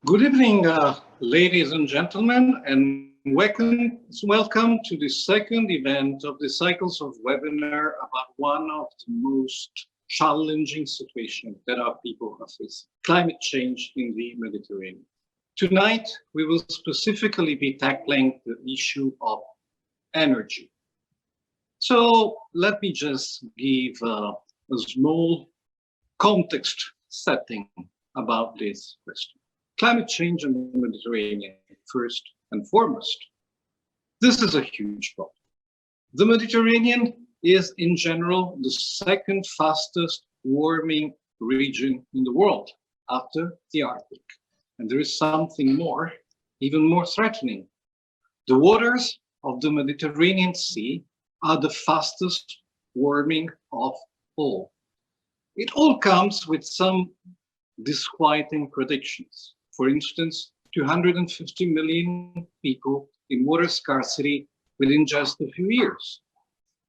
Good evening, ladies and gentlemen, and welcome to the second event of the cycles of webinar about one of the most challenging situations that our people are facing, climate change in the Mediterranean. Tonight, we will specifically be tackling the issue of energy. So let me just give a small context setting about this question. Climate change in the Mediterranean, first and foremost. This is a huge problem. The Mediterranean is, in general, the second fastest warming region in the world after the Arctic. And there is something more, even more threatening. The waters of the Mediterranean Sea are the fastest warming of all. It all comes with some disquieting predictions. For instance, 250 million people in water scarcity within just a few years,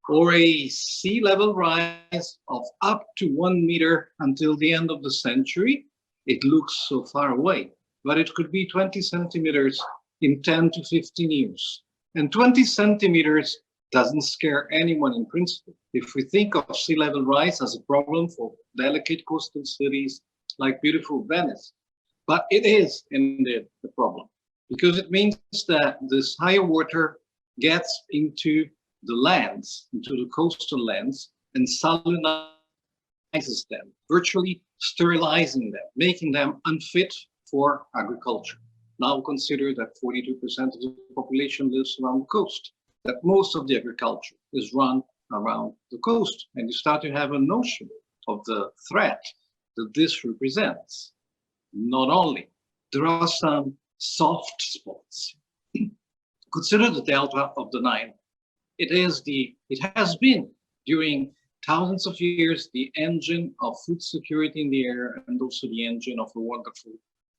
or a sea level rise of up to 1 meter until the end of the century. It looks so far away, but it could be 20 centimeters in 10 to 15 years. And 20 centimeters doesn't scare anyone in principle. If we think of sea level rise as a problem for delicate coastal cities like beautiful Venice, but it is indeed the problem, because it means that this higher water gets into the lands, into the coastal lands, and salinizes them, virtually sterilizing them, making them unfit for agriculture. Now consider that 42% of the population lives around the coast, that most of the agriculture is run around the coast, and you start to have a notion of the threat that this represents. Not only, there are some soft spots. Consider the delta of the Nile. It has been during thousands of years the engine of food security in the air and also the engine of a wonderful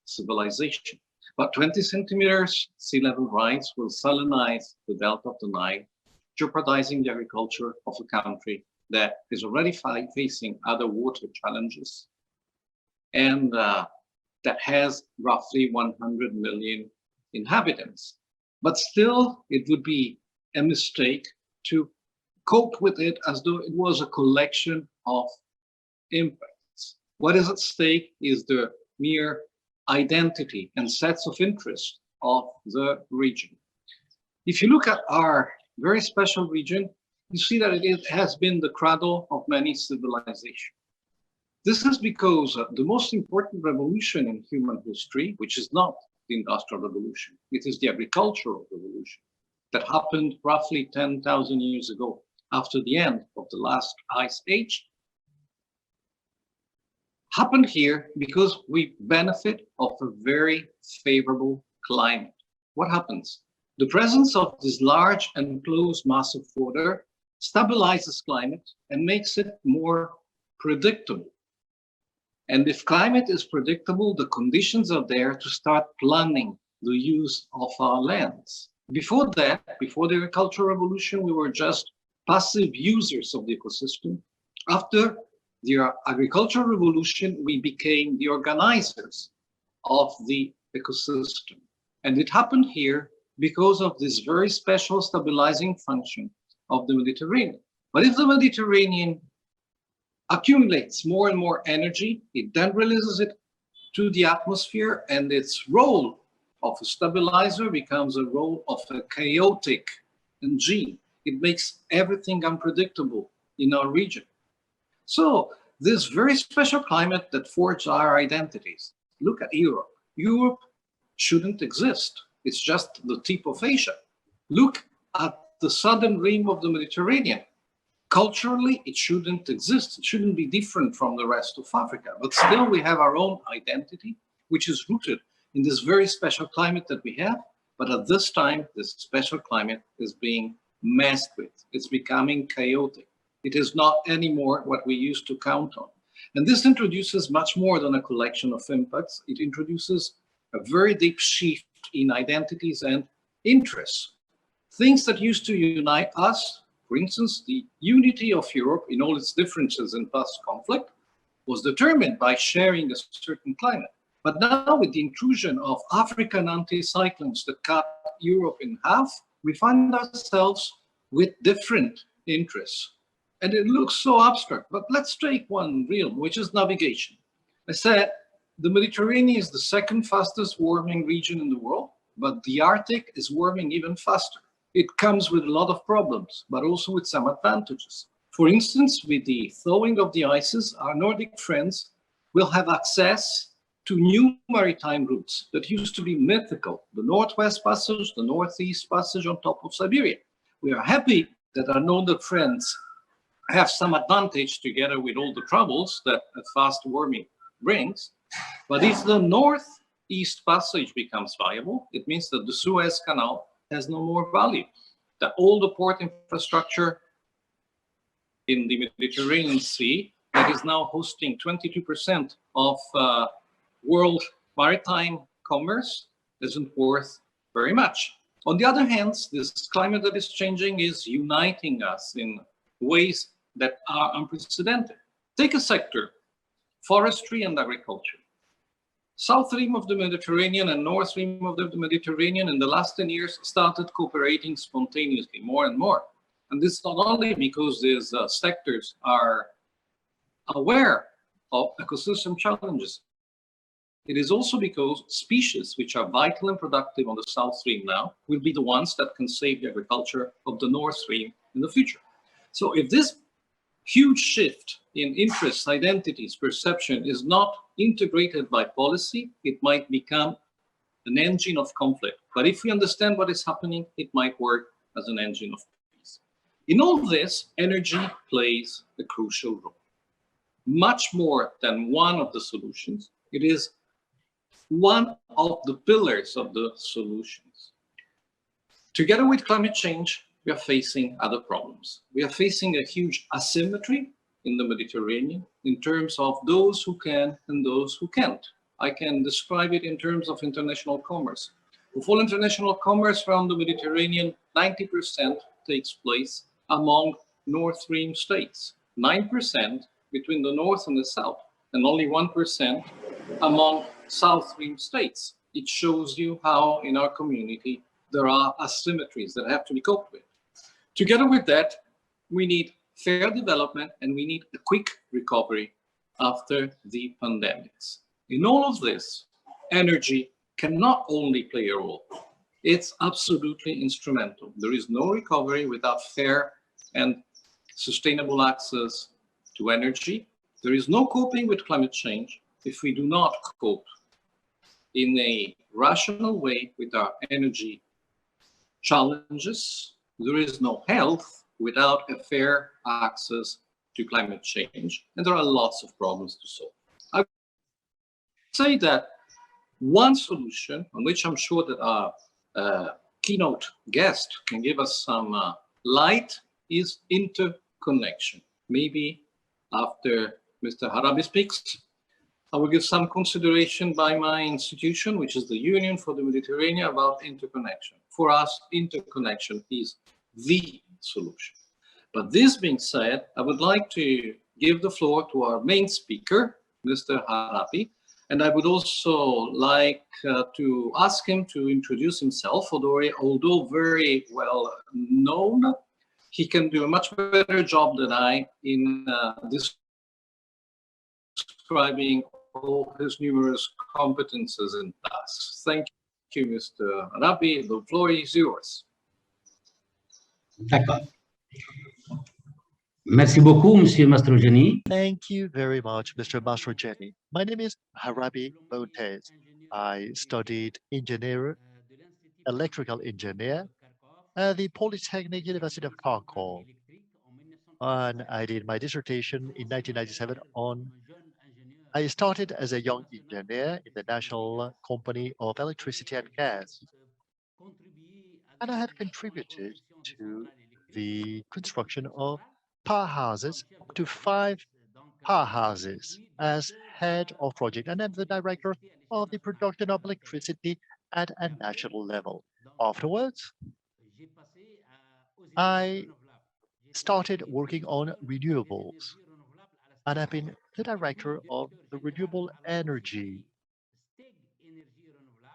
civilization. But 20 centimeters sea level rise will salinize the delta of the Nile, jeopardizing the agriculture of a country that is already facing other water challenges, and that has roughly 100 million inhabitants. But still, it would be a mistake to cope with it as though it was a collection of impacts. What is at stake is the mere identity and sets of interest of the region. If you look at our very special region, you see that it has been the cradle of many civilizations. This is because the most important revolution in human history, which is not the Industrial Revolution, it is the agricultural revolution that happened roughly 10,000 years ago after the end of the last ice age, happened here because we benefit of a very favorable climate. What happens? The presence of this large enclosed mass of water stabilizes climate and makes it more predictable. And if climate is predictable, the conditions are there to start planning the use of our lands. Before that, before the agricultural revolution, we were just passive users of the ecosystem. After the agricultural revolution, we became the organizers of the ecosystem. And it happened here because of this very special stabilizing function of the Mediterranean. But if the Mediterranean accumulates more and more energy, it then releases it to the atmosphere, and its role of a stabilizer becomes a role of a chaotic ENG. It makes everything unpredictable in our region. So this very special climate that forged our identities. Look at Europe. Europe shouldn't exist. It's just the tip of Asia. Look at the southern rim of the Mediterranean. Culturally, it shouldn't exist. It shouldn't be different from the rest of Africa. But still, we have our own identity, which is rooted in this very special climate that we have. But at this time, this special climate is being messed with. It's becoming chaotic. It is not anymore what we used to count on. And this introduces much more than a collection of impacts. It introduces a very deep shift in identities and interests. Things that used to unite us, for instance, the unity of Europe in all its differences in past conflict, was determined by sharing a certain climate. But now with the intrusion of African anticyclones that cut Europe in half, we find ourselves with different interests. And it looks so abstract, but let's take one real, which is navigation. I said the Mediterranean is the second fastest warming region in the world, but the Arctic is warming even faster. It comes with a lot of problems, but also with some advantages. For instance, with the thawing of the ices, our Nordic friends will have access to new maritime routes that used to be mythical, the Northwest Passage, the Northeast Passage on top of Siberia. We are happy that our Northern friends have some advantage together with all the troubles that a fast warming brings. But if the Northeast Passage becomes viable, it means that the Suez Canal has no more value, that all the port infrastructure in the Mediterranean Sea that is now hosting 22% of world maritime commerce isn't worth very much. On the other hand, this climate that is changing is uniting us in ways that are unprecedented. Take a sector, forestry and agriculture. South Rim of the Mediterranean and North Rim of the Mediterranean in the last 10 years started cooperating spontaneously more and more. And this is not only because these sectors are aware of ecosystem challenges. It is also because species which are vital and productive on the South Stream now will be the ones that can save the agriculture of the North Stream in the future. So if this huge shift in interests, identities, perception is not integrated by policy, it might become an engine of conflict. But if we understand what is happening, it might work as an engine of peace. In all this, energy plays a crucial role. Much more than one of the solutions, it is one of the pillars of the solutions. Together with climate change, we are facing other problems. We are facing a huge asymmetry in the Mediterranean in terms of those who can and those who can't. I can describe it in terms of international commerce. Of all international commerce around the Mediterranean, 90% takes place among North Stream states, 9% between the North and the South, and only 1% among South Stream states. It shows you how in our community there are asymmetries that have to be coped with. Together with that, we need fair development and we need a quick recovery after the pandemics. In all of this, energy can not only play a role, it's absolutely instrumental. There is no recovery without fair and sustainable access to energy. There is no coping with climate change if we do not cope in a rational way with our energy challenges. There is no health without a fair access to climate change, and there are lots of problems to solve. I would say that one solution on which I'm sure that our keynote guest can give us some light is interconnection. Maybe after Mr. Harabi speaks, I will give some consideration by my institution, which is the Union for the Mediterranean, about interconnection. For us, interconnection is the solution. But this being said, I would like to give the floor to our main speaker, Mr. Harabi, and I would also like to ask him to introduce himself, although very well known, he can do a much better job than I in describing all his numerous competences and tasks. Thank you, Mr. Harabi. The floor is yours. D'accord. Merci beaucoup, Monsieur Mastrogeni. Thank you very much, Mr. Mastrogeni. My name is Harabi Montes. I studied electrical engineer at the Polytechnic University of Kharkov. And I did my dissertation in 1997 on I started as a young engineer in the National Company of Electricity and Gas. And I have contributed to the construction of powerhouses, up to 5 powerhouses as head of project. And I'm the director of the production of electricity at a national level. Afterwards, I started working on renewables. And I've been the director of the renewable energy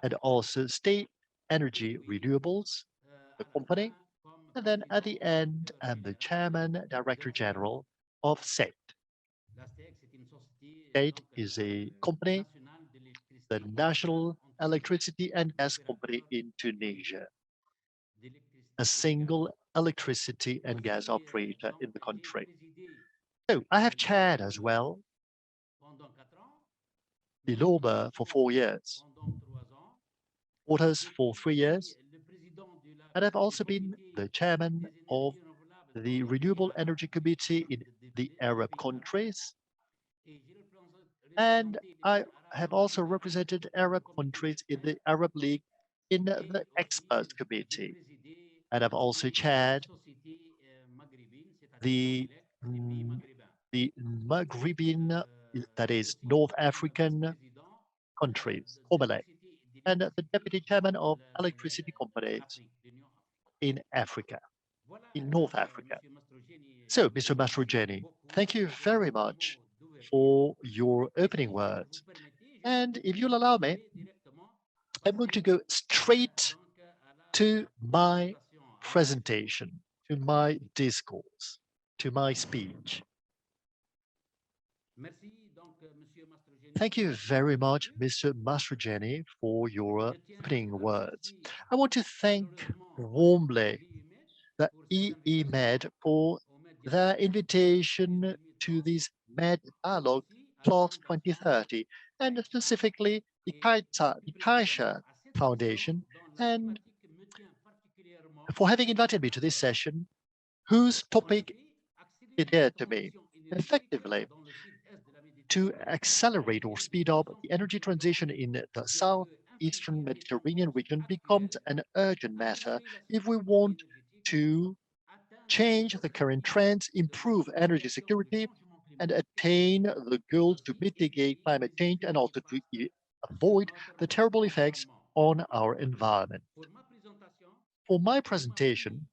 and also State Energy Renewables, the company. And then at the end, I'm the Chairman, Director General of SET. SET is a company, the National Electricity and Gas Company in Tunisia, a single electricity and gas operator in the country. So I have chaired as well the LOBA for 4 years, Waters for 3 years, and I've also been the chairman of the Renewable Energy Committee in the Arab countries, and I have also represented Arab countries in the Arab League in the Experts Committee, and I've also chaired the the Maghrebian, that is North African countries, COMELEC, and the deputy chairman of electricity companies in Africa, in North Africa. So, Mr. Mastrogeni, thank you very much for your opening words. And if you'll allow me, I'm going to go straight to my presentation, to my discourse, to my speech. Thank you very much, Mr. Mastrogeni, for your opening words. I want to thank warmly the IEMed for their invitation to this Med Dialogue Plus 2030, and specifically the Caixa Foundation, and for having invited me to this session, whose topic is dear to me. Effectively, to accelerate or speed up the energy transition in the southeastern Mediterranean region becomes an urgent matter if we want to change the current trends, improve energy security, and attain the goals to mitigate climate change and also to avoid the terrible effects on our environment. For my presentation,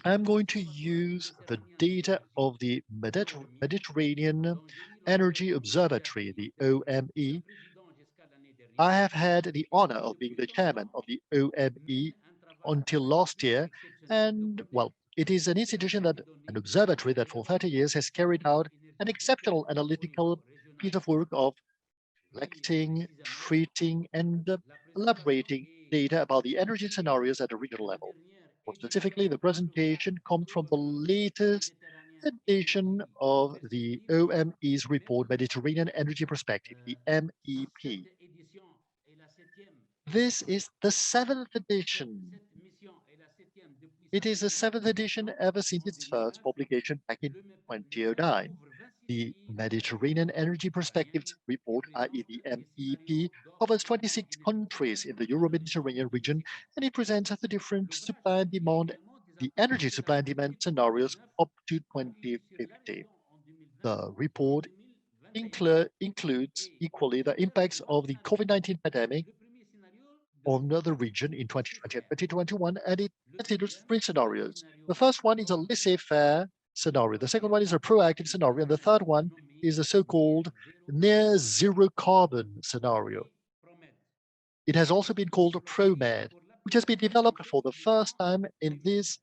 I'm going to use the data of the Mediterranean Energy Observatory, the OME. I have had the honor of being the chairman of the OME until last year, and well, it is an institution an observatory that for 30 years has carried out an exceptional analytical piece of work of collecting, treating, and elaborating data about the energy scenarios at a regional level. More specifically, the presentation comes from the latest edition of the OME's report, Mediterranean Energy Perspective, the MEP. This is the 7th edition. It is the 7th edition ever since its first publication back in 2009. The Mediterranean Energy Perspectives report, i.e. the MEP, covers 26 countries in the Euro-Mediterranean region, and it presents the different supply and demand, the energy supply and demand scenarios up to 2050. The report includes equally the impacts of the COVID-19 pandemic on the region in 2020 and 2021, and it considers 3 scenarios. The first one is a laissez-faire scenario. The second one is a proactive scenario. And the third one is a so-called near zero carbon scenario. It has also been called ProMed, which has been developed for the first time in this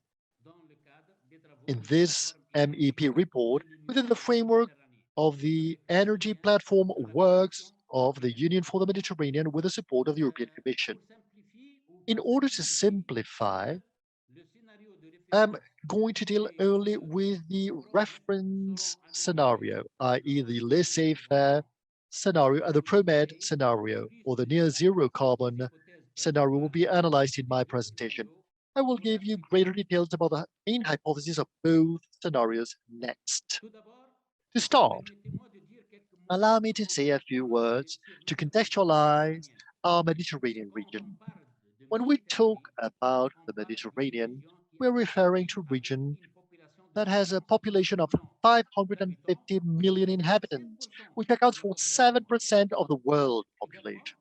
MEP report within the framework of the Energy Platform Works of the Union for the Mediterranean with the support of the European Commission. In order to simplify, I'm going to deal only with the reference scenario, i.e. the laissez-faire scenario and the ProMed scenario, or the near zero carbon scenario will be analyzed in my presentation. I will give you greater details about the main hypotheses of both scenarios next. To start, allow me to say a few words to contextualize our Mediterranean region. When we talk about the Mediterranean, we're referring to a region that has a population of 550 million inhabitants, which accounts for 7% of the world population.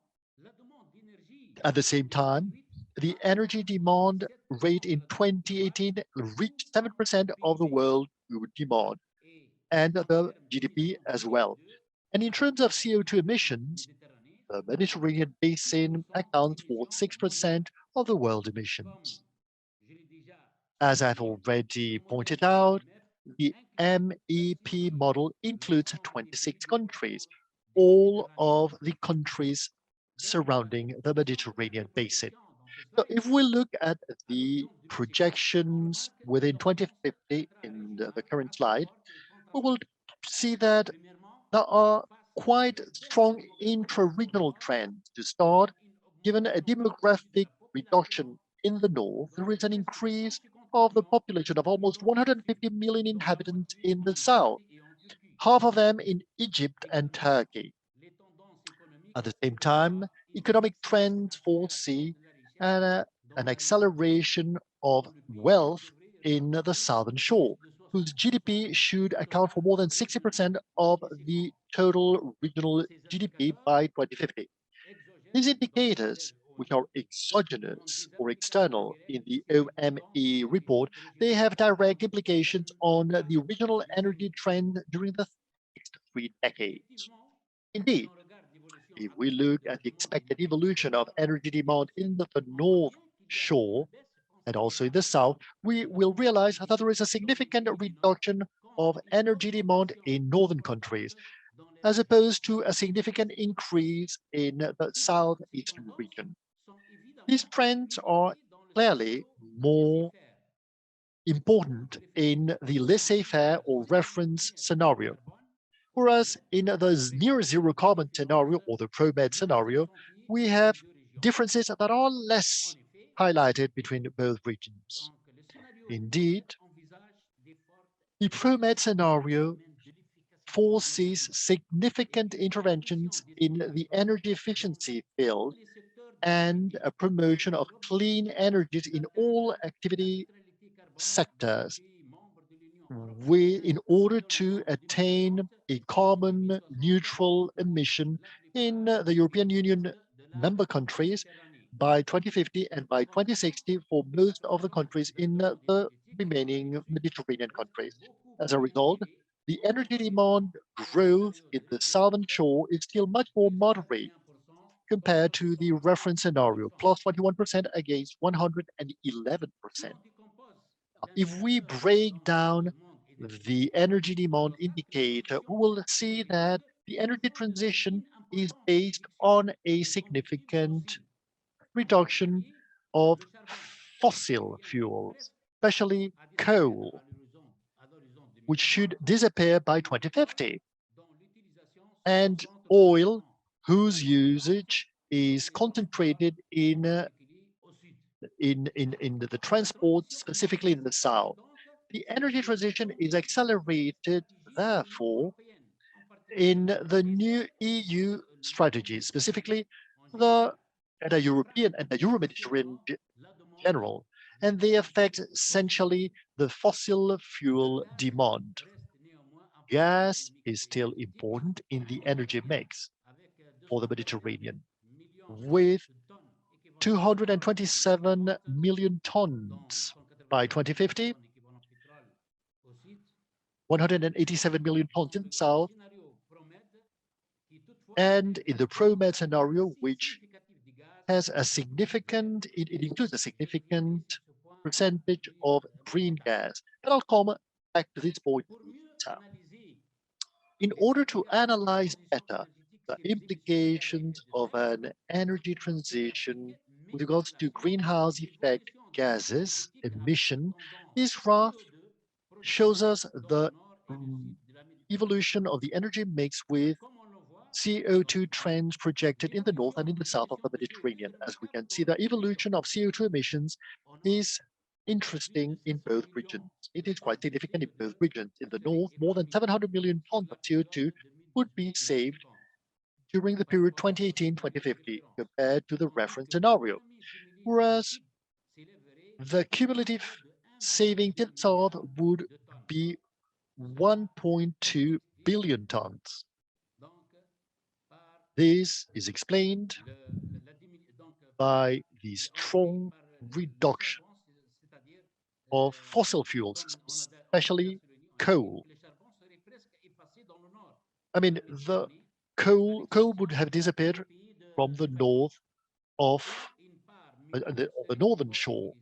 At the same time, the energy demand rate in 2018 reached 7% of the world demand, and the GDP as well. And in terms of CO2 emissions, The Mediterranean Basin accounts for 6% of the world emissions. As I've already pointed out, the MEP model includes 26 countries, all of the countries surrounding the Mediterranean Basin. So if we look at the projections within 2050 in the current slide, we will see that there are quite strong intra-regional trends. To start, given a demographic reduction in the north, there is an increase of the population of almost 150 million inhabitants in the south, half of them in Egypt and Turkey. At the same time, economic trends foresee an acceleration of wealth in the southern shore, whose GDP should account for more than 60% of the total regional GDP by 2050. These indicators, which are exogenous or external in the OME report, they have direct implications on the regional energy trend during the next 3 decades. Indeed, if we look at the expected evolution of energy demand in the North Shore and also in the South, we will realize that there is a significant reduction of energy demand in northern countries, as opposed to a significant increase in the southeastern region. These trends are clearly more important in the laissez-faire or reference scenario. Whereas in the near zero carbon scenario or the ProMed scenario, we have differences that are less highlighted between both regions. Indeed, the ProMed scenario foresees significant interventions in the energy efficiency field and a promotion of clean energies in all activity sectors in order to attain a carbon neutral emission in the European Union member countries by 2050 and by 2060 for most of the countries in the remaining Mediterranean countries. As a result, the energy demand growth in the southern shore is still much more moderate compared to the reference scenario, plus 21% against 111%. If we break down the energy demand indicator, we will see that the energy transition is based on a significant reduction of fossil fuels, especially coal, which should disappear by 2050, and oil, whose usage is concentrated in the transport, specifically in the south. The energy transition is accelerated, therefore, in the new EU strategies, specifically the European and the Euro-Mediterranean general, and they affect essentially the fossil fuel demand. Gas is still important in the energy mix for the Mediterranean, with 227 million tons by 2050, 187 million tons in the south, and in the ProMed scenario, which has a significant, it includes a significant percentage of green gas. And I'll come back to this point later. In order to analyze better the implications of an energy transition with regards to greenhouse effect gases emission, this graph shows us the evolution of the energy mix with CO2 trends projected in the north and in the south of the Mediterranean. As we can see, the evolution of CO2 emissions is interesting in both regions. It is quite significant in both regions. In the north, more than 700 million tons of CO2 would be saved during the period 2018-2050 compared to the reference scenario, whereas the cumulative saving in the south would be 1.2 billion tons. This is explained by the strong reduction of fossil fuels, especially coal. I mean, the coal would have disappeared from the north of on the northern shore,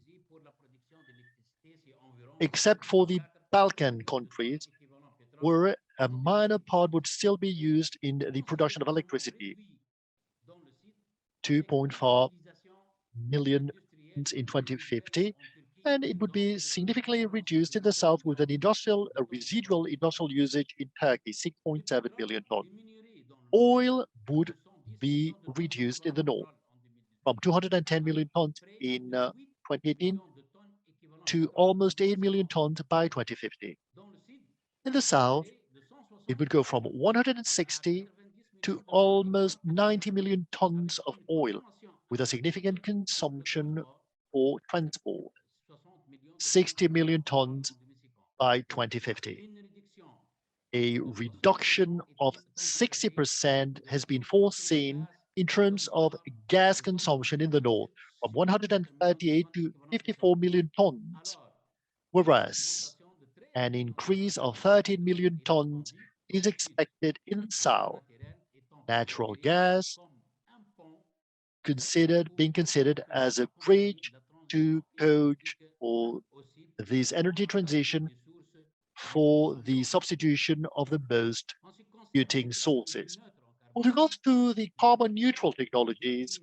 except for the Balkan countries, where a minor part would still be used in the production of electricity, 2.4 million in 2050, and it would be significantly reduced in the south with a residual industrial usage in Turkey, 6.7 million tons. Oil would be reduced in the north from 210 million tons in 2018 to almost 8 million tons by 2050. In the south, it would go from 160 to almost 90 million tons of oil, with a significant consumption for transport, 60 million tons by 2050. A reduction of 60% has been foreseen in terms of gas consumption in the north, from 138 to 54 million tons, whereas an increase of 13 million tons is expected in the south. Natural gas being considered as a bridge to coach for this energy transition for the substitution of the most polluting sources. With regards to the carbon neutral technologies,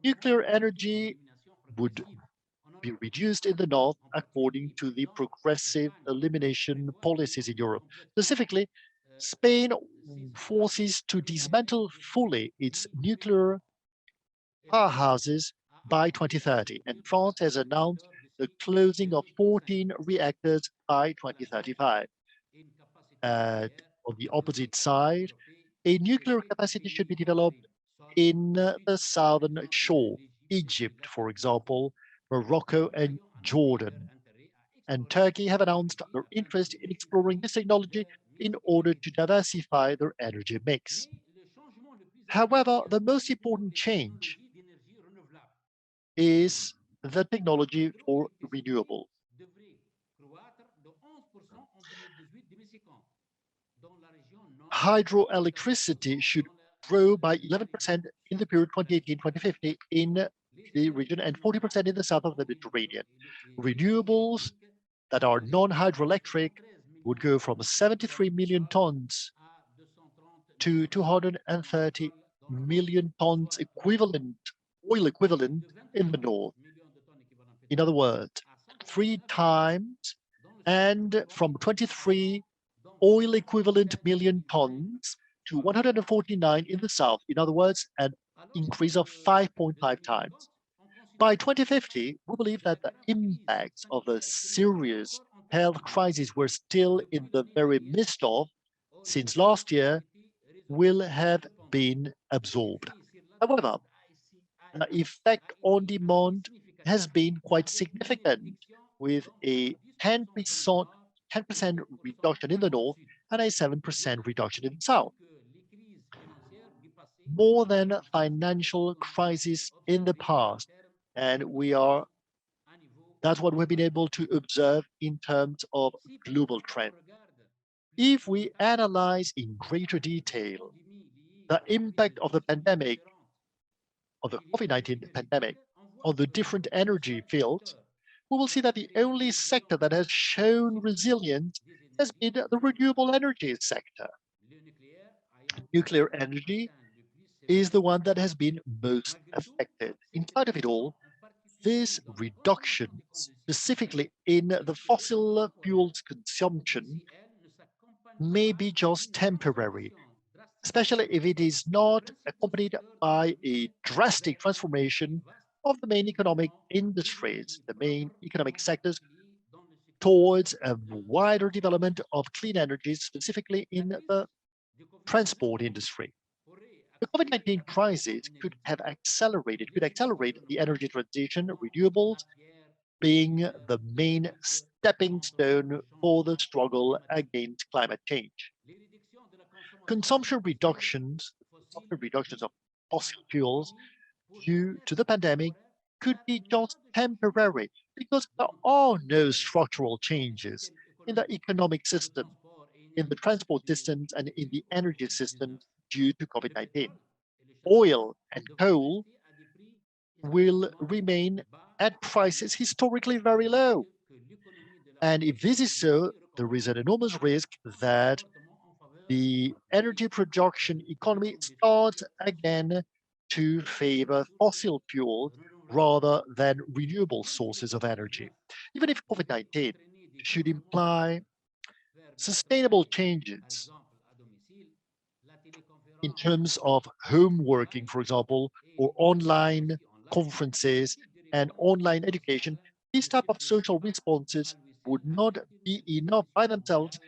nuclear energy would be reduced in the north according to the progressive elimination policies in Europe. Specifically, Spain forces to dismantle fully its nuclear powerhouses by 2030, and France has announced the closing of 14 reactors by 2035. On the opposite side, a nuclear capacity should be developed in the southern shore, Egypt, for example, Morocco and Jordan. And Turkey have announced their interest in exploring this technology in order to diversify their energy mix. However, the most important change is the technology for renewable. Hydroelectricity should grow by 11% in the period 2018-2050 in the region and 40% in the south of the Mediterranean. Renewables that are non-hydroelectric would go from 73 million tons to 230 million tons equivalent, oil equivalent in the north. In other words, 3 times, and from 23 oil equivalent million tons to 149 in the south. In other words, an increase of 5.5 times. By 2050, we believe that the impacts of the serious health crisis we're still in the very midst of since last year will have been absorbed. However, the effect on demand has been quite significant, with a 10% reduction in the north and a 7% reduction in the south. More than a financial crisis in the past, and that's what we've been able to observe in terms of global trend. If we analyze in greater detail the impact of the pandemic, of the COVID-19 pandemic, on the different energy fields, we will see that the only sector that has shown resilience has been the renewable energy sector. Nuclear energy is the one that has been most affected. In spite of it all, this reduction, specifically in the fossil fuels consumption, may be just temporary, especially if it is not accompanied by a drastic transformation of the main economic industries, the main economic sectors, towards a wider development of clean energy, specifically in the transport industry. The COVID-19 crisis could accelerate the energy transition, renewables being the main stepping stone for the struggle against climate change. Consumption reductions of fossil fuels due to the pandemic could be just temporary because there are no structural changes in the economic system, in the transport systems, and in the energy systems due to COVID-19. oil and coal will remain at prices historically very low. And if this is so, there is an enormous risk that the energy production economy starts again to favor fossil fuels rather than renewable sources of energy. Even if COVID-19 should imply sustainable changes in terms of home working, for example, or online conferences and online education, these type of social responses would not be enough by themselves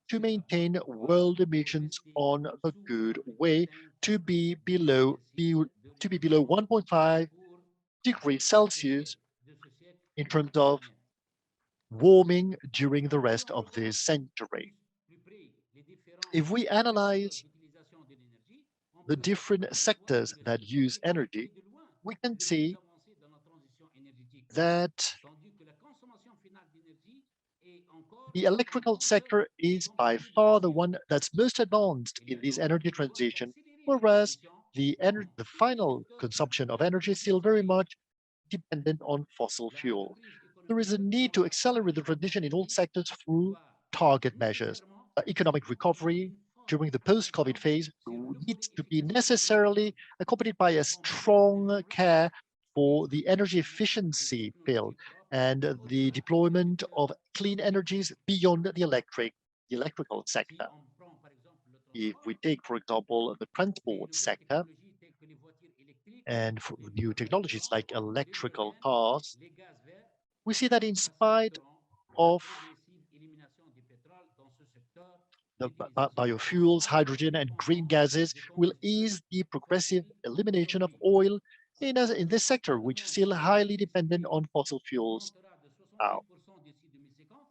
to maintain world emissions on the good way to be below 1.5 degrees Celsius in terms of warming during the rest of this century. If we analyze the different sectors that use energy, we can see that the electrical sector is by far the one that's most advanced in this energy transition, whereas the final consumption of energy is still very much dependent on fossil fuel. There is a need to accelerate the transition in all sectors through target measures. Economic recovery during the post-COVID phase needs to be necessarily accompanied by a strong care for the energy efficiency field and the deployment of clean energies beyond the electrical sector. If we take, for example, the transport sector and for new technologies like electrical cars, we see that in spite of the biofuels, hydrogen, and green gases will ease the progressive elimination of oil in this sector, which is still highly dependent on fossil fuels now.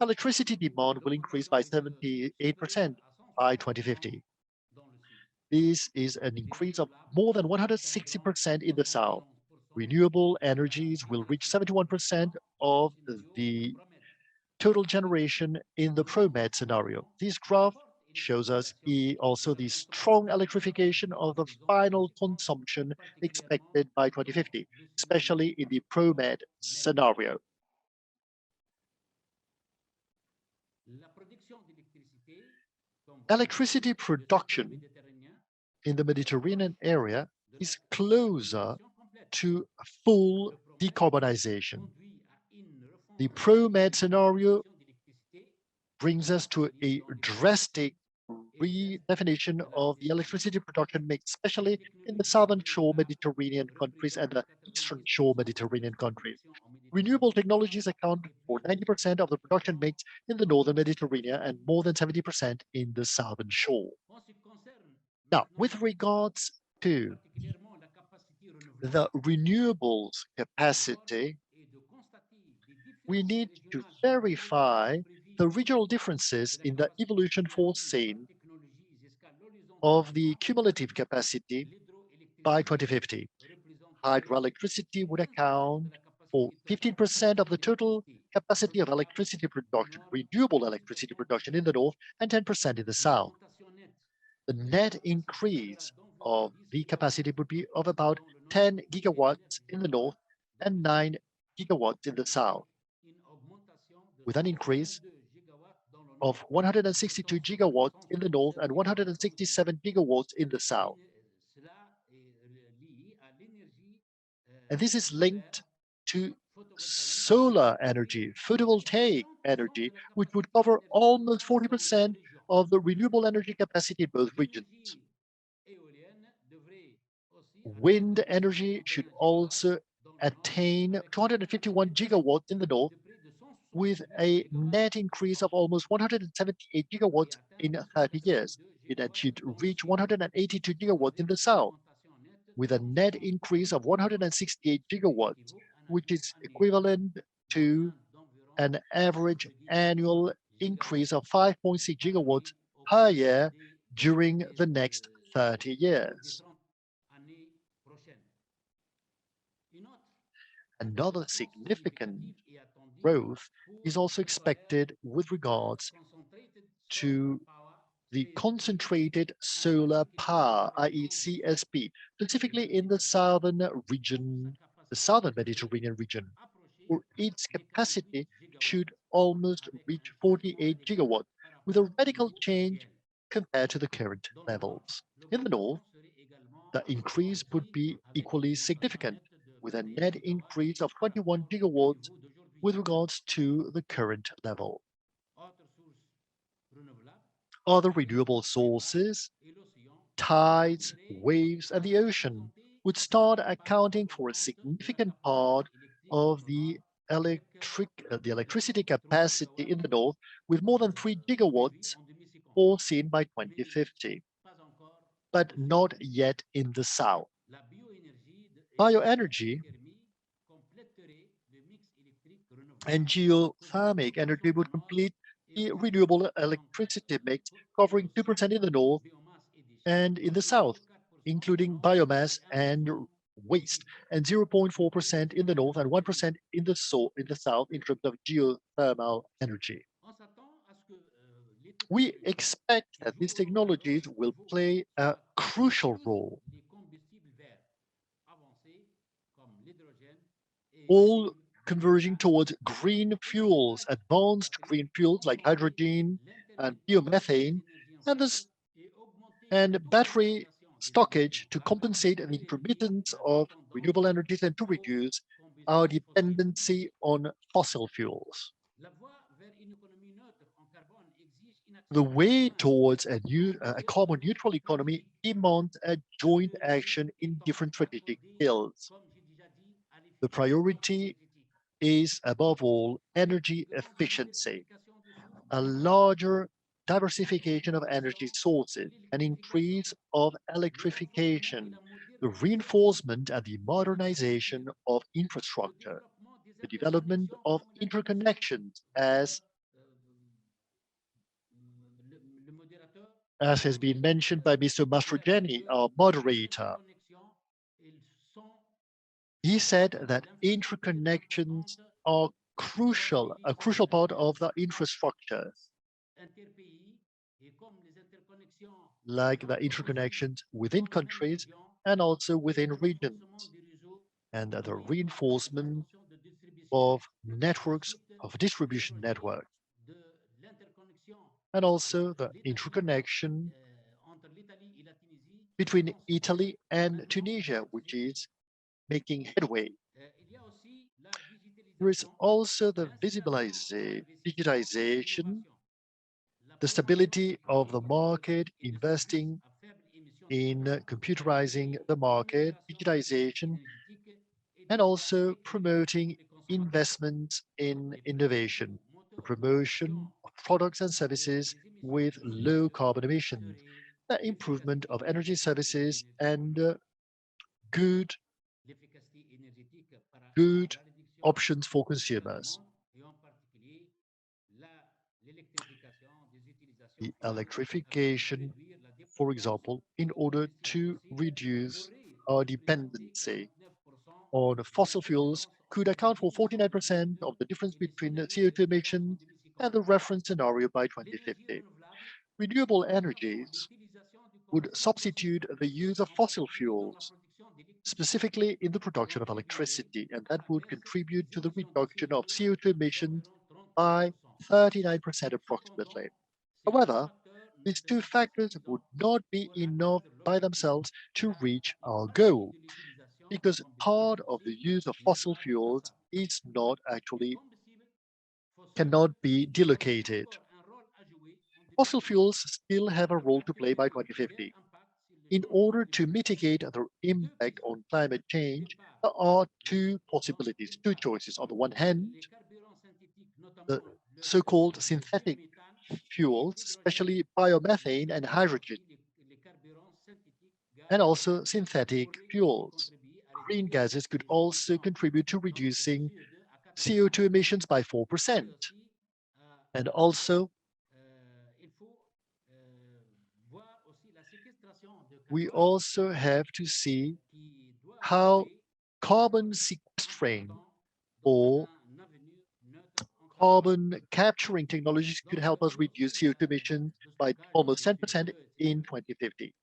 Electricity demand will increase by 78% by 2050. This is an increase of more than 160% in the south. Renewable energies will reach 71% of the total generation in the ProMed scenario. This graph shows us also the strong electrification of the final consumption expected by 2050, especially in the ProMed scenario. Electricity production in the Mediterranean area is closer to full decarbonization. The ProMed scenario brings us to a drastic redefinition of the electricity production mix, especially in the southern shore Mediterranean countries and the eastern shore Mediterranean countries. Renewable technologies account for 90% of the production mix in the northern Mediterranean and more than 70% in the southern shore. Now, with regards to the renewables capacity, we need to verify the regional differences in the evolution foreseen of the cumulative capacity by 2050. Hydroelectricity would account for 15% of the total capacity of electricity production, renewable electricity production in the north, and 10% in the south. The net increase of the capacity would be of about 10 gigawatts in the north and 9 gigawatts in the south, with an increase of 162 gigawatts in the north and 167 gigawatts in the south. And this is linked to solar energy, photovoltaic energy, which would cover almost 40% of the renewable energy capacity in both regions. Wind energy should also attain 251 gigawatts in the north, with a net increase of almost 178 gigawatts in 30 years. It should reach 182 gigawatts in the south, with a net increase of 168 gigawatts, which is equivalent to an average annual increase of 5.6 gigawatts per year during the next 30 years. Another significant growth is also expected with regards to the concentrated solar power, i.e. CSP, specifically in the southern region, the southern Mediterranean region, where its capacity should almost reach 48 gigawatts, with a radical change compared to the current levels. In the north, the increase would be equally significant, with a net increase of 21 gigawatts with regards to the current level. Other renewable sources, tides, waves, and the ocean would start accounting for a significant part of the electricity capacity in the north, with more than 3 gigawatts foreseen by 2050, but not yet in the south. Bioenergy and geothermal energy would complete the renewable electricity mix, covering 2% in the north and in the south, including biomass and waste, and 0.4% in the north and 1% in the south in terms of geothermal energy. We expect that these technologies will play a crucial role, all converging towards green fuels, advanced green fuels like hydrogen and biomethane, and battery stockage to compensate the intermittence of renewable energies and to reduce our dependency on fossil fuels. The way towards a carbon neutral economy demands a joint action in different strategic fields. The priority is, above all, energy efficiency, a larger diversification of energy sources, an increase of electrification, the reinforcement and the modernization of infrastructure, the development of interconnections as has been mentioned by Mr. Mastrogeni, our moderator. He said that interconnections are crucial, a crucial part of the infrastructure, like the interconnections within countries and also within regions, and the reinforcement of networks, of distribution networks, and also the interconnection between Italy and Tunisia, which is making headway. There is also the digitization, the stability of the market, investing in computerizing the market, digitization, and also promoting investment in innovation, the promotion of products and services with low carbon emissions, the improvement of energy services, and good options for consumers. The electrification, for example, in order to reduce our dependency on fossil fuels could account for 49% of the difference between the CO2 emissions and the reference scenario by 2050. Renewable energies would substitute the use of fossil fuels, specifically in the production of electricity, and that would contribute to the reduction of CO2 emissions by 39% approximately. However, these two factors would not be enough by themselves to reach our goal, because part of the use of fossil fuels is not actually, cannot be delocated. Fossil fuels still have a role to play by 2050. In order to mitigate their impact on climate change, there are two possibilities, two choices. On the one hand, the so-called synthetic fuels, especially biomethane and hydrogen, and also synthetic fuels. Green gases could also contribute to reducing CO2 emissions by 4%. And also, we also have to see how carbon sequestering or carbon capturing technologies could help us reduce CO2 emissions by almost 10% in 2050.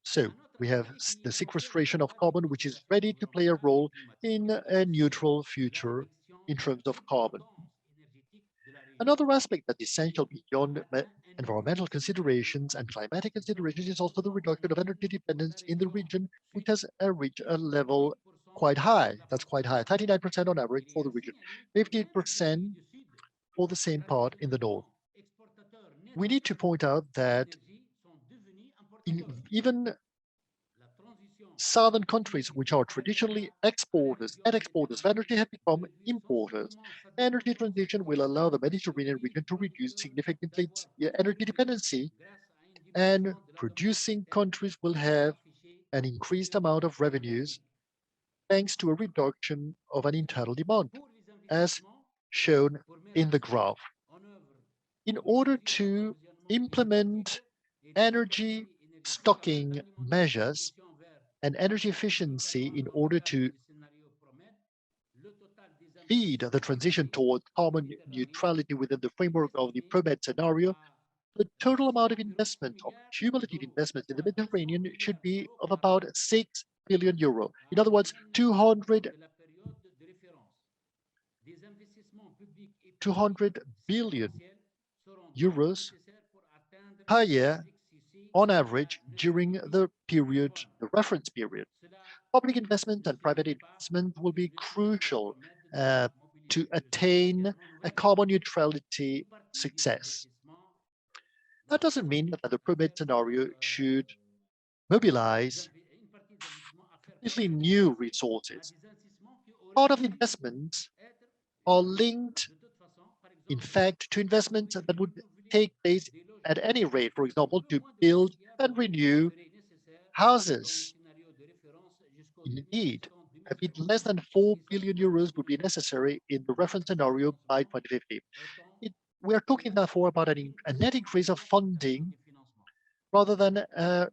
So we have the sequestration of carbon, which is ready to play a role in a neutral future in terms of carbon. Another aspect that's essential beyond environmental considerations and climatic considerations is also the reduction of energy dependence in the region, which has reached a level quite high. That's quite high, 39% on average for the region, 58% for the same part in the north. We need to point out that even southern countries, which are traditionally exporters and exporters of energy, have become importers. Energy transition will allow the Mediterranean region to reduce significantly its energy dependency, and producing countries will have an increased amount of revenues thanks to a reduction of an internal demand, as shown in the graph. In order to implement energy stocking measures and energy efficiency in order to lead the transition towards carbon neutrality within the framework of the ProMed scenario, the total amount of investment, of cumulative investment in the Mediterranean should be of about 6 billion euro. In other words, 200 billion euros per year on average during the reference period. Public investment and private investment will be crucial to attain a carbon neutrality success. That doesn't mean that the ProMed scenario should mobilize completely new resources. Part of the investments are linked, in fact, to investments that would take place at any rate, for example, to build and renew houses. Indeed, a bit less than 4 billion euros would be necessary in the reference scenario by 2050. We are talking, therefore, about a net increase of funding rather than a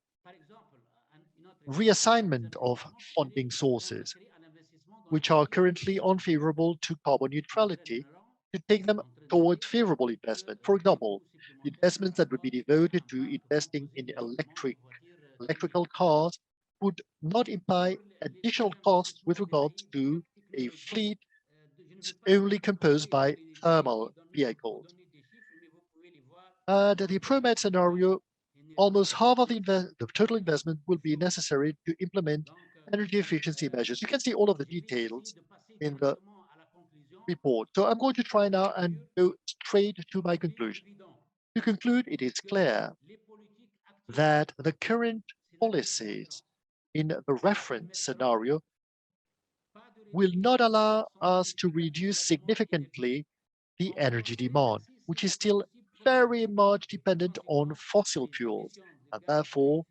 reassignment of funding sources, which are currently unfavorable to carbon neutrality, to take them towards favorable investment. For example, investments that would be devoted to investing in electrical cars would not imply additional costs with regards to a fleet only composed by thermal vehicles. The ProMed scenario, almost half of the total investment will be necessary to implement energy efficiency measures. You can see all of the details in the report. So I'm going to try now and go straight to my conclusion. To conclude, it is clear that the current policies in the reference scenario will not allow us to reduce significantly the energy demand, which is still very much dependent on fossil fuels, and therefore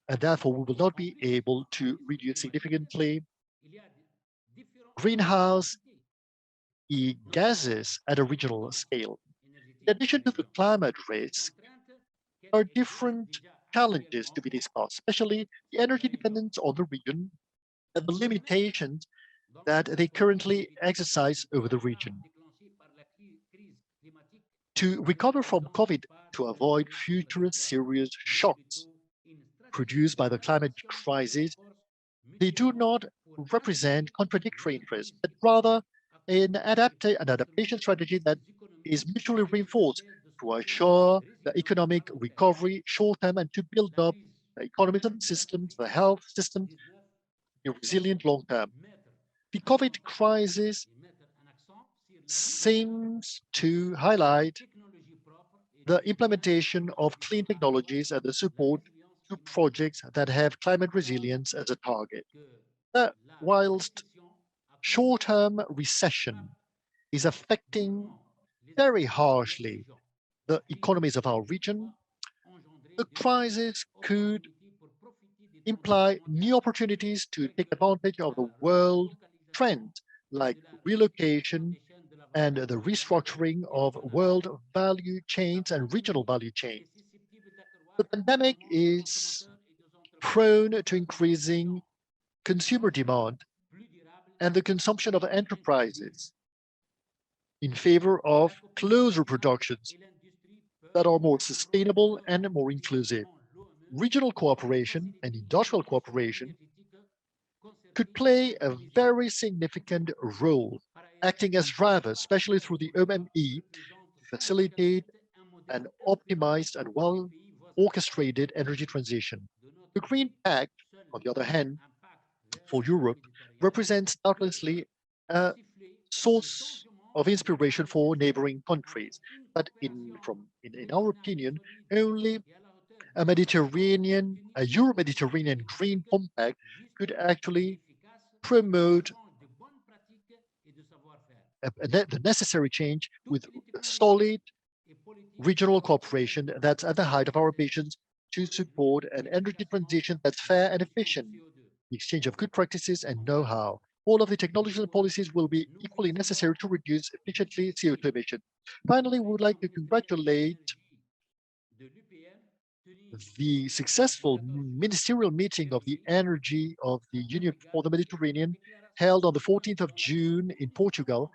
we will not be able to reduce significantly greenhouse gases at a regional scale. In addition to the climate risk, there are different challenges to be discussed, especially the energy dependence on the region and the limitations that they currently exercise over the region. To recover from COVID, to avoid future serious shocks produced by the climate crisis, they do not represent contradictory interests, but rather an adaptation strategy that is mutually reinforced to assure the economic recovery short-term and to build up the economies and systems, the health systems, be resilient long-term. The COVID crisis seems to highlight the implementation of clean technologies and the support to projects that have climate resilience as a target. Whilst short-term recession is affecting very harshly the economies of our region, the crisis could imply new opportunities to take advantage of the world trend, like relocation and the restructuring of world value chains and regional value chains. The pandemic is prone to increasing consumer demand and the consumption of enterprises in favor of closer productions that are more sustainable and more inclusive. Regional cooperation and industrial cooperation could play a very significant role, acting as drivers, especially through the OME, to facilitate an optimized and well-orchestrated energy transition. The Green Pact, on the other hand, for Europe, represents doubtlessly a source of inspiration for neighboring countries. But in our opinion, only a Euro-Mediterranean Green Compact could actually promote the necessary change with solid regional cooperation that's at the height of our ambitions to support an energy transition that's fair and efficient, the exchange of good practices and know-how. All of the technologies and policies will be equally necessary to reduce efficiently CO2 emissions. Finally, we would like to congratulate the successful ministerial meeting of the energy of the Union for the Mediterranean held on the 14th of June in Portugal,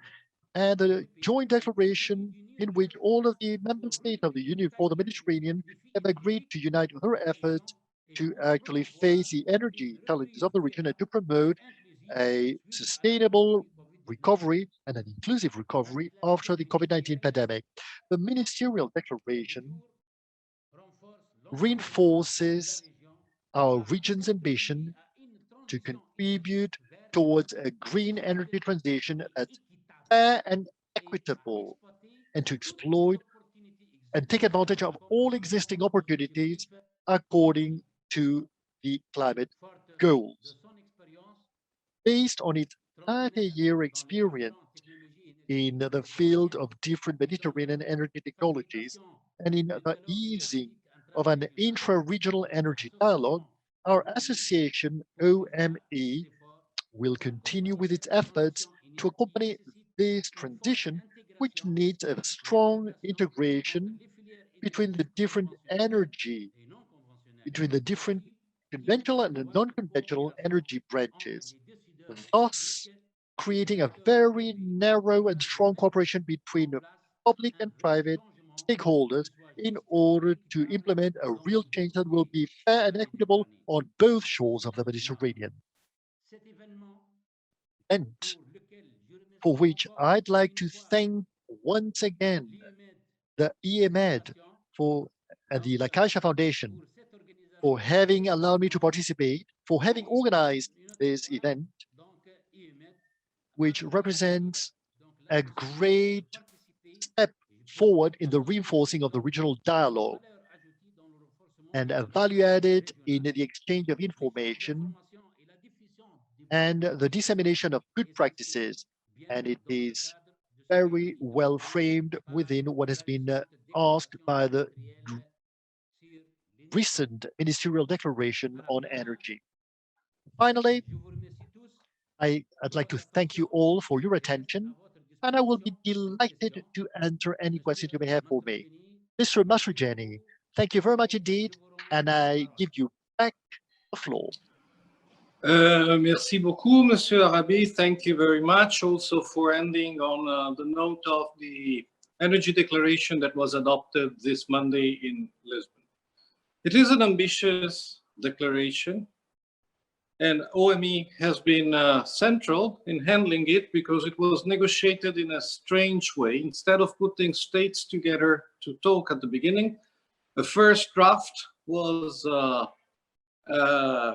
and a joint declaration in which all of the member states of the Union for the Mediterranean have agreed to unite their efforts to actually face the energy challenges of the region and to promote a sustainable recovery and an inclusive recovery after the COVID-19 pandemic. The ministerial declaration reinforces our region's ambition to contribute towards a green energy transition that's fair and equitable, and to exploit and take advantage of all existing opportunities according to the climate goals. Based on its 30-year experience in the field of different Mediterranean energy technologies and in the easing of an intra-regional energy dialogue, our association, OME, will continue with its efforts to accompany this transition, which needs a strong integration between the different conventional and non-conventional energy branches, thus creating a very narrow and strong cooperation between public and private stakeholders in order to implement a real change that will be fair and equitable on both shores of the Mediterranean. And for which I'd like to thank once again the IEMed and the Caixa Foundation for having allowed me to participate, for having organized this event, which represents a great step forward in the reinforcing of the regional dialogue and a value added in the exchange of information and the dissemination of good practices. And it is very well framed within what has been asked by the recent ministerial declaration on energy. Finally, I'd like to thank you all for your attention, and I will be delighted to answer any questions you may have for me. Mr. Mastrogianni, thank you very much indeed, and I give you back the floor. Merci beaucoup, Monsieur Arabi. Thank you very much also for ending on the note of the energy declaration that was adopted this Monday in Lisbon. It is an ambitious declaration, and OME has been central in handling it because it was negotiated in a strange way. Instead of putting states together to talk at the beginning, the first draft was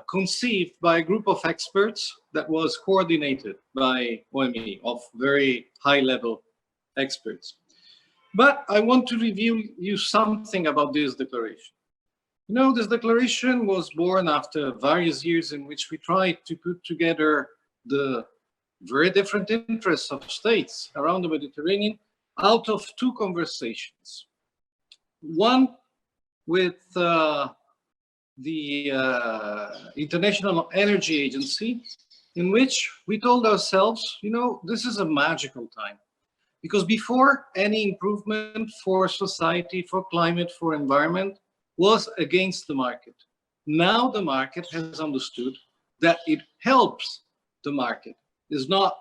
conceived by a group of experts that was coordinated by OME, of very high-level experts. But I want to review you something about this declaration. You know, this declaration was born after various years in which we tried to put together the very different interests of states around the Mediterranean out of two conversations. One with the International Energy Agency, in which we told ourselves, you know, this is a magical time. Because before, any improvement for society, for climate, for environment, was against the market. Now the market has understood that it helps the market is not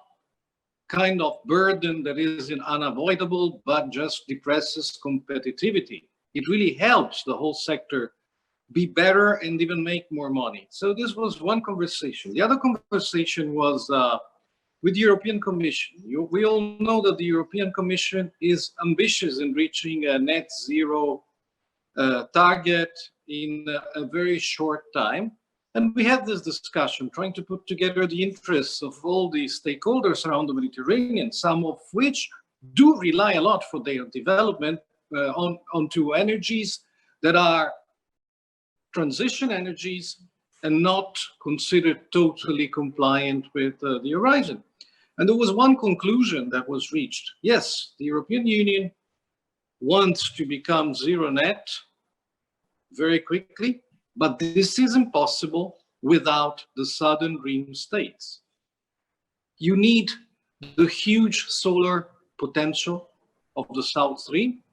kind of burden that is unavoidable, but just depresses competitivity. It really helps the whole sector be better and even make more money. So this was one conversation. The other conversation was with the European Commission. We all know that the European Commission is ambitious in reaching a net zero target in a very short time. And we had this discussion trying to put together the interests of all the stakeholders around the Mediterranean, some of which do rely a lot for their development onto energies that are transition energies and not considered totally compliant with the horizon. And there was one conclusion that was reached. Yes, the European Union wants to become zero net very quickly, but this is impossible without the southern rim states. You need the huge solar potential of the South Stream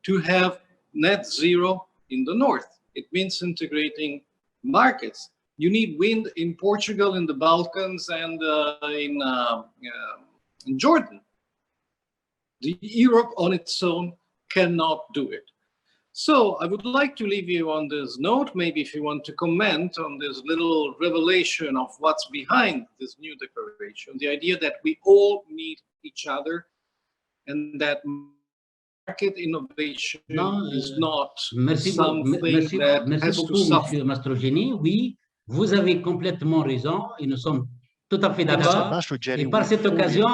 to have net zero in the north. It means integrating markets. You need wind in Portugal, in the Balkans, and in Jordan. Europe on its own cannot do it. So I would like to leave you on this note, maybe if you want to comment on this little revelation of what's behind this new declaration, the idea that we all need each other and that market innovation is not something that has to suffer. Monsieur Mastrogeni. Oui, vous avez complètement raison et nous sommes tout à fait d'accord. Et par cette occasion,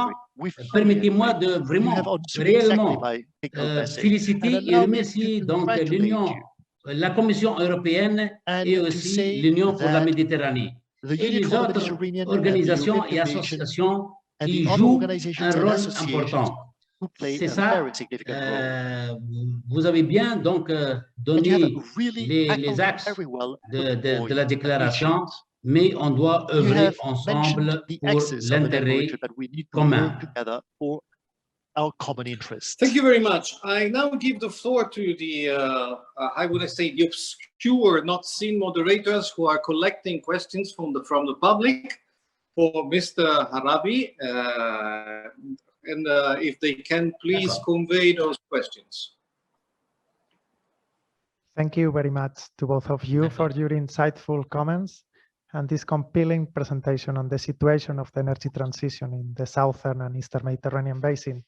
permettez-moi de vraiment, réellement féliciter et remercier donc l'Union, la Commission européenne et aussi l'Union pour la Méditerranée et les autres organisations et associations qui jouent un rôle important. C'est ça, vous avez bien donc donné les axes de la déclaration, mais on doit œuvrer ensemble pour l'intérêt commun. Thank you very much. I now give the floor to the, how would I say, the obscure, not seen moderators who are collecting questions from the public for Mr. Harabi. And if they can please convey those questions. Thank you very much to both of you for your insightful comments and this compelling presentation on the situation of the energy transition in the southern and eastern Mediterranean basin.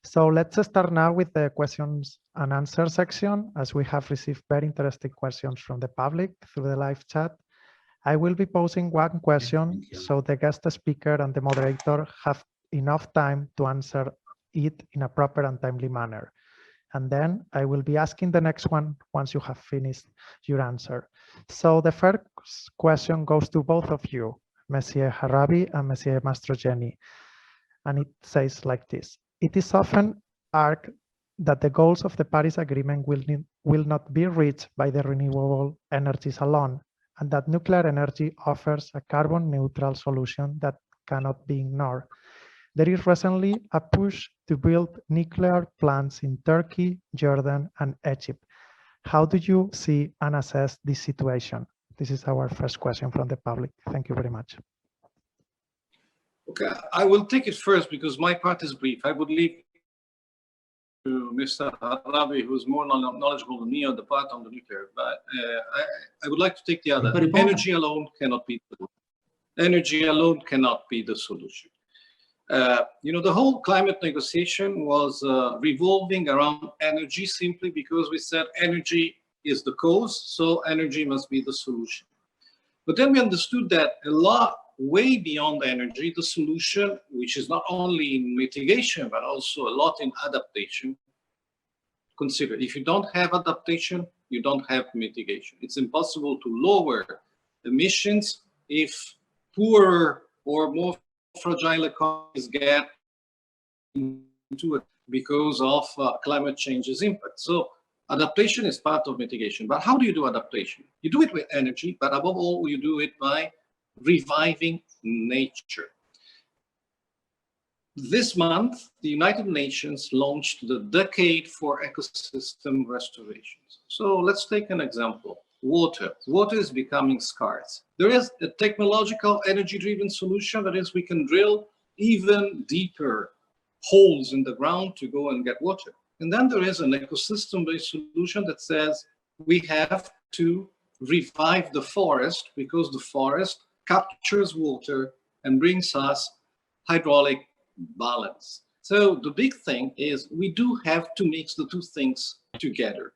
So let's start now with the questions and answer section, as we have received very interesting questions from the public through the live chat. I will be posing one question so the guest speaker and the moderator have enough time to answer it in a proper and timely manner. And then I will be asking the next one once you have finished your answer. So the first question goes to both of you, Monsieur Harabi and Monsieur Mastrogeni. And it says like this: it is often argued that the goals of the Paris Agreement will not be reached by the renewable energies alone, and that nuclear energy offers a carbon neutral solution that cannot be ignored. There is recently a push to build nuclear plants in Turkey, Jordan, and Egypt. How do you see and assess this situation? This is our first question from the public. Thank you very much. Okay, I will take it first because my part is brief. I would leave to Mr. Harabi, who's more knowledgeable than me on the part on the nuclear, but I would like to take the other. Energy alone cannot be the solution. You know, the whole climate negotiation was revolving around energy simply because we said energy is the cause, so energy must be the solution. But then we understood that a lot, way beyond energy, the solution, which is not only in mitigation, but also a lot in adaptation. Consider, if you don't have adaptation, you don't have mitigation. It's impossible to lower emissions if poorer or more fragile economies get into it because of climate change's impact. So adaptation is part of mitigation. But how do you do adaptation? You do it with energy, but above all, you do it by reviving nature. This month, the United Nations launched the Decade for Ecosystem Restorations. So let's take an example. Water. Water is becoming scarce. There is a technological energy-driven solution, that is, we can drill even deeper holes in the ground to go and get water. And then there is an ecosystem-based solution that says we have to revive the forest because the forest captures water and brings us hydraulic balance. So the big thing is we do have to mix the two things together.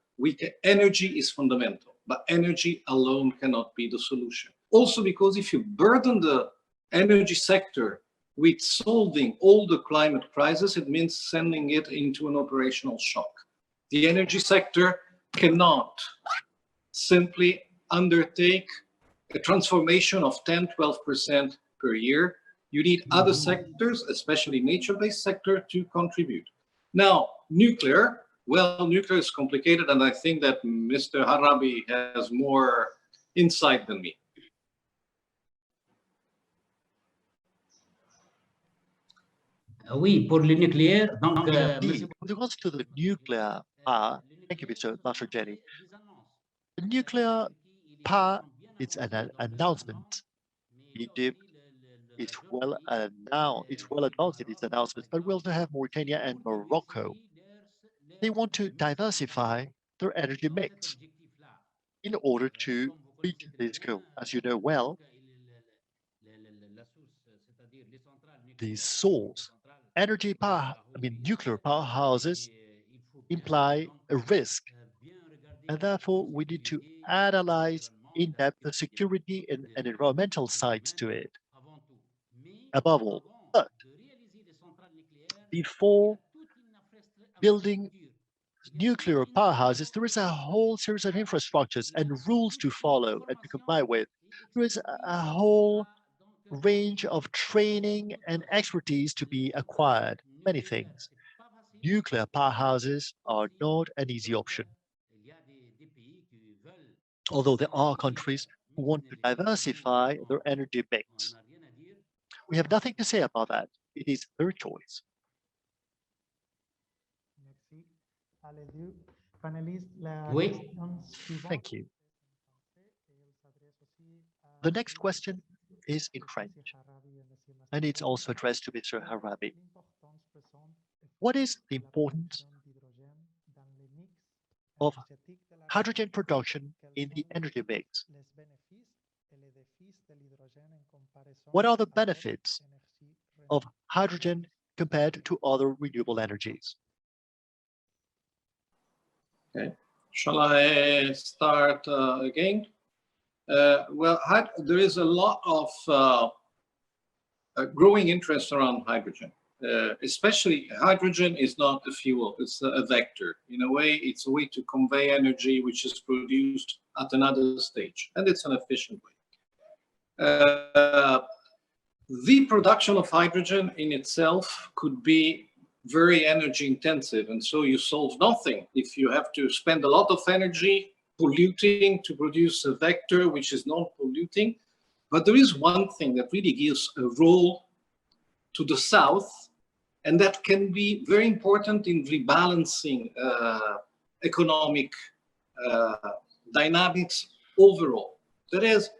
Energy is fundamental, but energy alone cannot be the solution. Also because if you burden the energy sector with solving all the climate crisis, it means sending it into an operational shock. The energy sector cannot simply undertake a transformation of 10–12% per year. You need other sectors, especially nature-based sector, to contribute. Now, nuclear, well, nuclear is complicated, and I think that Mr. Harabi has more insight than me. Oui, pour le nucléaire, donc... With regards to the nuclear power, thank you, Mr. Jenny. The nuclear power, it's an announcement. It's well advanced in its announcements, but we'll have Mauritania and Morocco. They want to diversify their energy mix in order to reach this goal. As you know well, the source, energy power, nuclear powerhouses imply a risk. And therefore, we need to analyze in depth the security and environmental sides to it. Above all, but before building nuclear powerhouses, there is a whole series of infrastructures and rules to follow and to comply with. There is a whole range of training and expertise to be acquired, many things. Nuclear powerhouses are not an easy option. Although there are countries who want to diversify their energy mix. We have nothing to say about that. It is their choice. Oui. Thank you. The next question is in French, and it's also addressed to Mr. Harabi. What is the importance of hydrogen production in the energy mix? What are the benefits of hydrogen compared to other renewable energies? Okay, shall I start again? Well, there is a lot of growing interest around hydrogen. Especially hydrogen is not a fuel, it's a vector. In a way, it's a way to convey energy which is produced at another stage, and it's an efficient way. The production of hydrogen in itself could be very energy intensive, and so you solve nothing if you have to spend a lot of energy polluting to produce a vector which is non-polluting. But there is one thing that really gives a role to the south, and that can be very important in rebalancing economic dynamics overall. That is,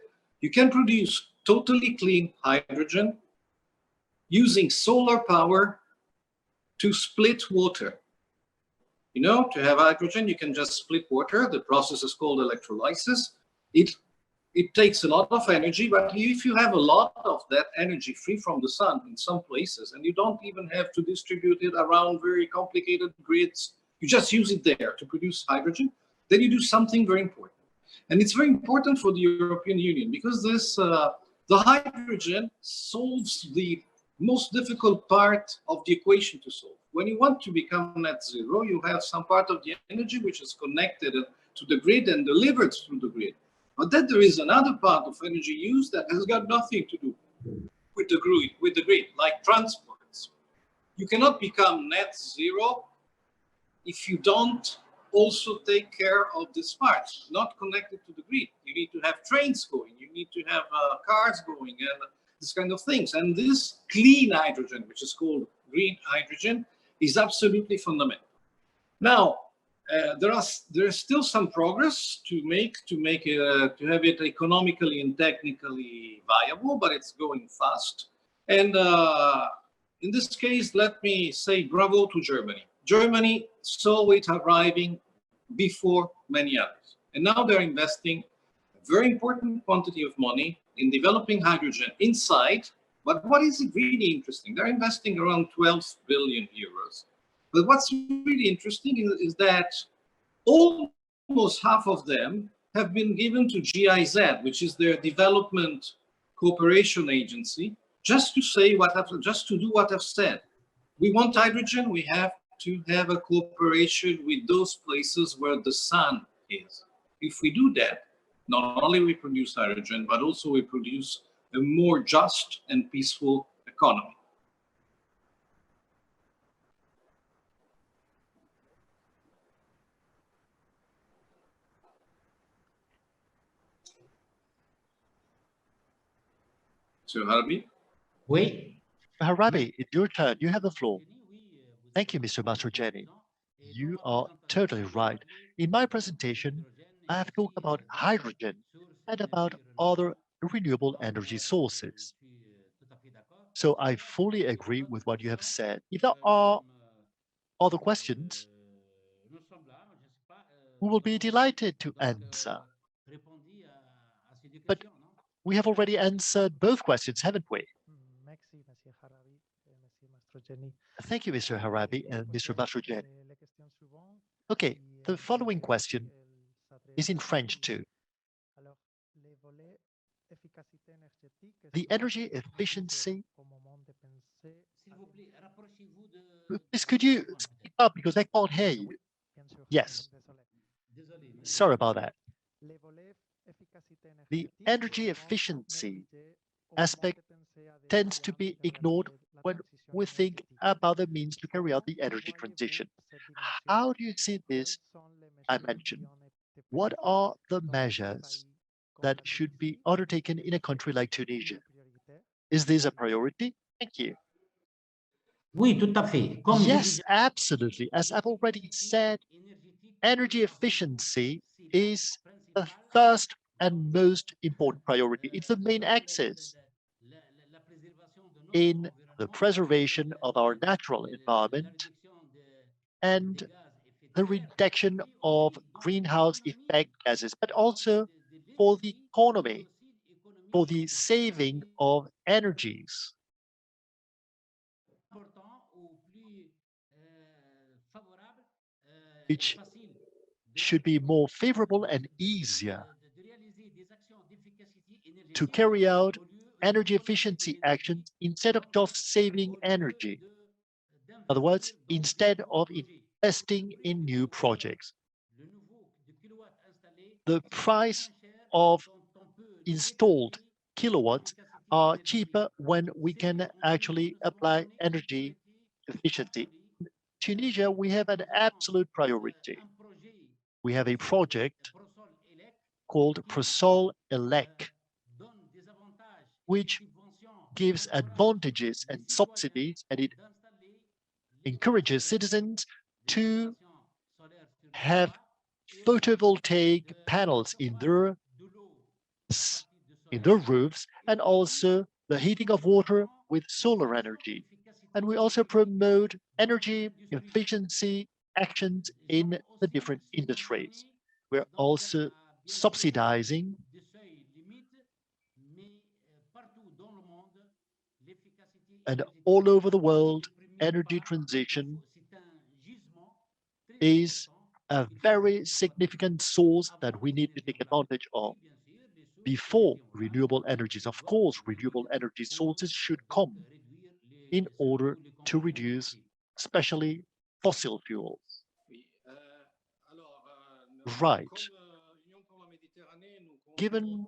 you can produce totally clean hydrogen using solar power to split water. You know, to have hydrogen, you can just split water. The process is called electrolysis. It takes a lot of energy, but if you have a lot of that energy free from the sun in some places, and you don't even have to distribute it around very complicated grids, you just use it there to produce hydrogen, then you do something very important. And it's very important for the European Union because this, the hydrogen solves the most difficult part of the equation to solve. When you want to become net zero, you have some part of the energy which is connected to the grid and delivered through the grid. But then there is another part of energy use that has got nothing to do with the grid, like transports. You cannot become net zero if you don't also take care of this part, not connected to the grid. You need to have trains going, you need to have cars going, and this kind of things. And this clean hydrogen, which is called green hydrogen, is absolutely fundamental. Now, there is still some progress to have it economically and technically viable, but it's going fast. And in this case, let me say bravo to Germany. Germany saw it arriving before many others. And now they're investing a very important quantity of money in developing hydrogen inside. But what is really interesting, they're investing around 12 billion euros. But what's really interesting is that almost half of them have been given to GIZ, which is their development cooperation agency, just to say just to do what I've said. We want hydrogen, we have to have a cooperation with those places where the sun is. If we do that, not only we produce hydrogen, but also we produce a more just and peaceful economy. So, Harbi? Oui. Harabi, it's your turn. You have the floor. Thank you, Mr. Mastrogianni. You are totally right. In my presentation, I have talked about hydrogen and about other renewable energy sources. So I fully agree with what you have said. If there are other questions, we will be delighted to answer. But we have already answered both questions, haven't we? Thank you, Mr. Harabi and Mr. Mastrogianni. Okay, the following question is in French too. The energy efficiency. Please, could you speak up because I can't hear you? Yes. Sorry about that. The energy efficiency aspect tends to be ignored when we think about the means to carry out the energy transition. How do you see this? I mentioned, what are the measures that should be undertaken in a country like Tunisia? Is this a priority? Thank you. Oui, tout à fait. Yes, absolutely. As I've already said, energy efficiency is the first and most important priority. It's the main axis in the preservation of our natural environment and the reduction of greenhouse effect gases, but also for the economy, for the saving of energies. Which should be more favorable and easier to carry out energy efficiency actions instead of just saving energy. In other words, instead of investing in new projects. The price of installed kilowatts are cheaper when we can actually apply energy efficiency. In Tunisia, we have an absolute priority. We have a project called Prosol Elec, which gives advantages and subsidies, and it encourages citizens to have photovoltaic panels in their roofs, and also the heating of water with solar energy. And we also promote energy efficiency actions in the different industries. We're also subsidizing and all over the world, energy transition is a very significant source that we need to take advantage of. Before renewable energies, of course, renewable energy sources should come in order to reduce, especially fossil fuels. Right. Given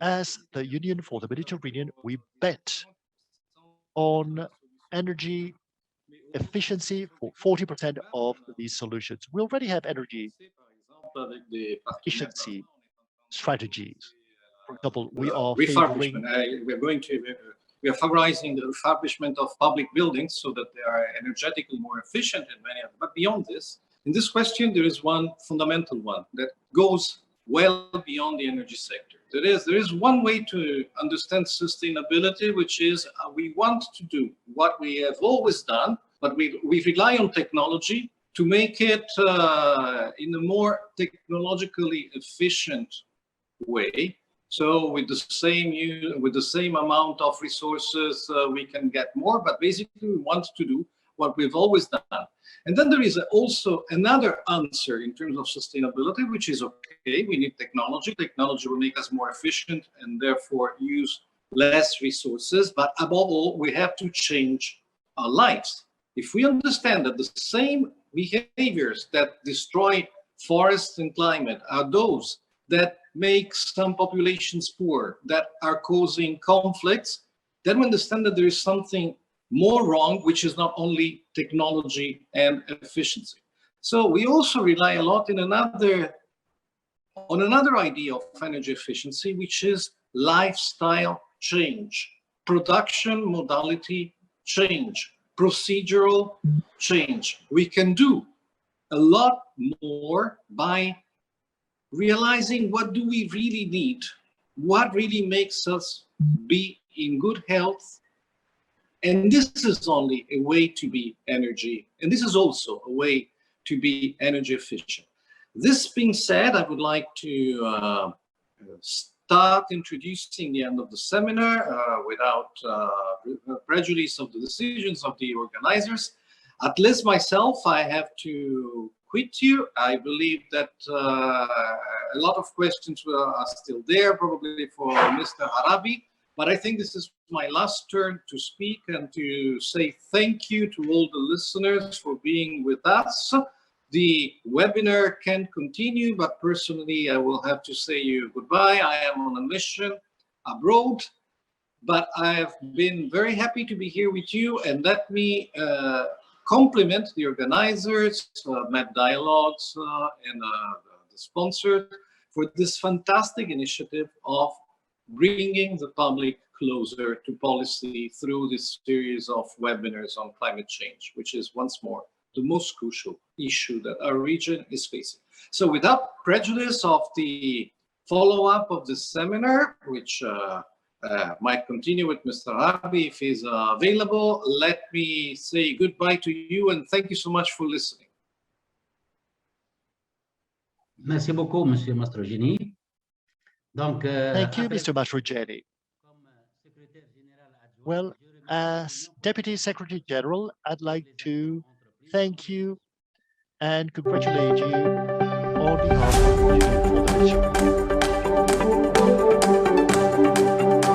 as the Union for the Mediterranean, we bet on energy efficiency for 40% of these solutions. We already have energy efficiency strategies. For example, we are favoring... We are favorizing the refurbishment of public buildings so that they are energetically more efficient in many of them. But beyond this, in this question, there is one fundamental one that goes well beyond the energy sector. There is one way to understand sustainability, which is we want to do what we have always done, but we rely on technology to make it in a more technologically efficient way. So with the same amount of resources, we can get more, but basically we want to do what we've always done. And then there is also another answer in terms of sustainability, which is okay, we need technology. Technology will make us more efficient and therefore use less resources. But above all, we have to change our lives. If we understand that the same behaviors that destroy forests and climate are those that make some populations poor, that are causing conflicts, then we understand that there is something more wrong, which is not only technology and efficiency. So we also rely a lot on another idea of energy efficiency, which is lifestyle change, production modality change, procedural change. We can do a lot more by realizing what do we really need, what really makes us be in good health. And this is only a way to be energy, and this is also a way to be energy efficient. This being said, I would like to start introducing the end of the seminar without prejudice of the decisions of the organizers. At least myself, I have to quit you. I believe that a lot of questions are still there, probably for Mr. Harabi. But I think this is my last turn to speak and to say thank you to all the listeners for being with us. The webinar can continue, but personally, I will have to say you goodbye. I am on a mission abroad, but I have been very happy to be here with you. And let me compliment the organizers, Med Dialogues and the sponsors for this fantastic initiative of bringing the public closer to policy through this series of webinars on climate change, which is once more the most crucial issue that our region is facing. So without prejudice of the follow-up of this seminar, which might continue with Mr. Harabi if he's available, let me say goodbye to you and thank you so much for listening. Merci beaucoup, Monsieur Mastrogini. Donc, thank you, Mr. Mastrogini. Well, as Deputy Secretary General, I'd like to thank you and congratulate you on behalf of the Union for the mission.